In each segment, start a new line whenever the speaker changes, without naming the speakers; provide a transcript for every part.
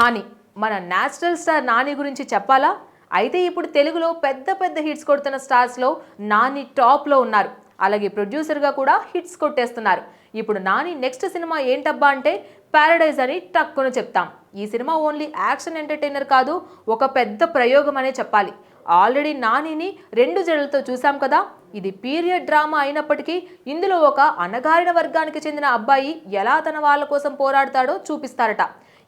నాని మన natural star Nani గురించి చెప్పాలా? అయితే ఇప్పుడు తెలుగులో పెద్ద పెద్ద హిట్స్ కొడుతున్న స్టార్స్లో నాని టాప్లో ఉన్నారు. అలాగే ప్రొడ్యూసర్గా కూడా హిట్స్ కొట్టేస్తున్నారు. ఇప్పుడు నాని నెక్స్ట్ సినిమా ఏంటబ్బా అంటే ప్యారడైజ్ అని టక్కున చెప్తాం. ఈ సినిమా ఓన్లీ యాక్షన్ ఎంటర్టైనర్ కాదు, ఒక పెద్ద ప్రయోగం అనే చెప్పాలి. ఆల్రెడీ నానిని 2 జడలతో చూసాం కదా. ఇది పీరియడ్ డ్రామా అయినప్పటికీ ఇందులో ఒక అణగారిన వర్గానికి చెందిన అబ్బాయి ఎలా తన వాళ్ళ కోసం పోరాడతాడో చూపిస్తారట.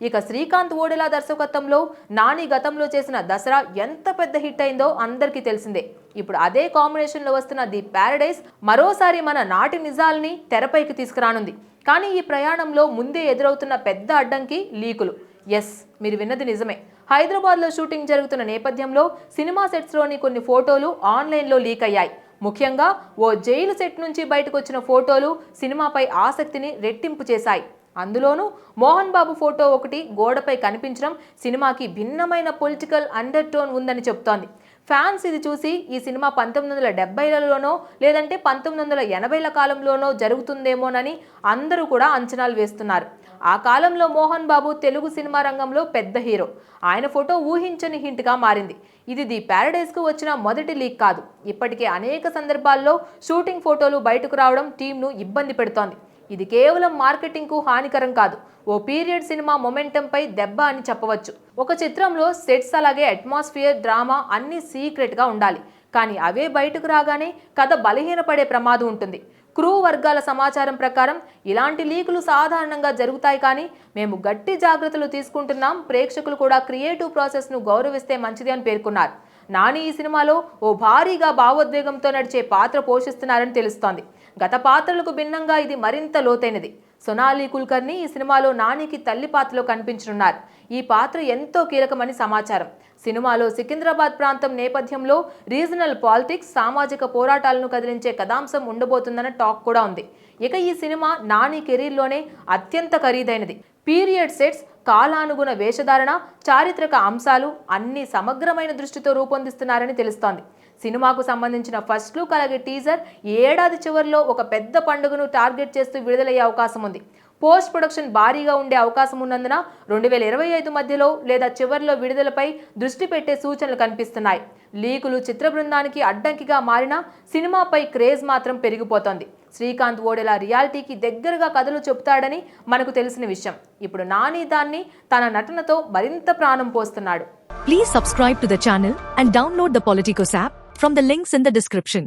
ఇక శ్రీకాంత్ ఓడెలా దర్శకత్వంలో నాని గతంలో చేసిన దసరా ఎంత పెద్ద హిట్ అయిందో అందరికీ తెలిసిందే. ఇప్పుడు అదే కాంబినేషన్లో వస్తున్న ది ప్యారడైజ్ మరోసారి మన నాటి నిజాల్ని తెరపైకి తీసుకురానుంది. కానీ ఈ ప్రయాణంలో ముందే ఎదురవుతున్న పెద్ద అడ్డంకి లీకులు. ఎస్, మీరు విన్నది నిజమే. హైదరాబాద్లో షూటింగ్ జరుగుతున్న నేపథ్యంలో సినిమా సెట్స్లోని కొన్ని ఫోటోలు ఆన్లైన్లో లీక్ అయ్యాయి. ముఖ్యంగా ఓ జైలు సెట్ నుంచి బయటకు వచ్చిన ఫోటోలు సినిమాపై ఆసక్తిని రెట్టింపు చేశాయి. అందులోనూ మోహన్ బాబు ఫోటో ఒకటి గోడపై కనిపించడం సినిమాకి భిన్నమైన పొలిటికల్ అండర్ టోన్ ఉందని చెప్తోంది. ఫ్యాన్స్ ఇది చూసి ఈ సినిమా 1970లలోనో లేదంటే 1980ల కాలంలోనో జరుగుతుందేమోనని అందరూ కూడా అంచనాలు వేస్తున్నారు. ఆ కాలంలో మోహన్ బాబు తెలుగు సినిమా రంగంలో పెద్ద హీరో. ఆయన ఫోటో ఊహించని హింట్గా మారింది. ఇది ది ప్యారడైజ్కు వచ్చిన మొదటి లీక్ కాదు. ఇప్పటికే అనేక సందర్భాల్లో షూటింగ్ ఫోటోలు బయటకు రావడం టీంను ఇబ్బంది పెడుతోంది. ఇది కేవలం మార్కెటింగ్కు హానికరం కాదు, ఓ పీరియడ్ సినిమా మొమెంటంపై దెబ్బ అని చెప్పవచ్చు. ఒక చిత్రంలో సెట్స్ అలాగే అట్మాస్ఫియర్, డ్రామా అన్నీ సీక్రెట్గా ఉండాలి. కానీ అవే బయటకు రాగానే కథ బలహీనపడే ప్రమాదం ఉంటుంది. క్రూ వర్గాల సమాచారం ప్రకారం ఇలాంటి లీకులు సాధారణంగా జరుగుతాయి, కానీ మేము గట్టి జాగ్రత్తలు తీసుకుంటున్నాం. ప్రేక్షకులు కూడా క్రియేటివ్ ప్రాసెస్ను గౌరవిస్తే మంచిది అని పేర్కొన్నారు. నాని ఈ సినిమాలో ఓ భారీగా భావోద్వేగంతో నడిచే పాత్ర పోషిస్తున్నారని తెలుస్తోంది. గత పాత్రలకు భిన్నంగా ఇది మరింత లోతైనది. సోనాలి కుల్కర్ని ఈ సినిమాలో నానికి తల్లి పాత్రలో కనిపించనున్నారు. ఈ పాత్ర ఎంతో కీలకమని సమాచారం. సినిమాలో సికింద్రాబాద్ ప్రాంతం నేపథ్యంలో రీజనల్ పాలిటిక్స్, సామాజిక పోరాటాలను కదిలించే కథాంశం ఉండబోతుందన్న టాక్ కూడా ఉంది. ఇక ఈ సినిమా నాని కెరీర్లోనే అత్యంత ఖరీదైనది. పీరియడ్ సెట్స్, కాలానుగుణ వేషధారణ, చారిత్రక అంశాలు అన్ని సమగ్రమైన దృష్టితో రూపొందిస్తున్నారని తెలుస్తోంది. సినిమాకు సంబంధించిన ఫస్ట్ లుక్ అలాగే టీజర్ ఈ ఏడాది చివరిలో ఒక పెద్ద పండుగను టార్గెట్ చేస్తూ విడుదలయ్యే అవకాశం ఉంది. పోస్ట్ ప్రొడక్షన్ భారీగా ఉండే అవకాశం ఉన్నందున 2025 మధ్యలో లేదా చివరిలో విడుదలపై దృష్టి పెట్టే సూచనలు కనిపిస్తున్నాయి. లీకులు చిత్ర బృందానికి అడ్డంకిగా మారినా సినిమాపై క్రేజ్ మాత్రం పెరిగిపోతోంది. శ్రీకాంత్ ఓడెలా రియాలిటీకి దగ్గరగా కథలు చెబుతాడని మనకు తెలిసిన విషయం. ఇప్పుడు నాని దాన్ని తన నటనతో మరింత ప్రాణం పోస్తున్నాడు.
Please subscribe to the channel and download the Politicos app from the links in the description.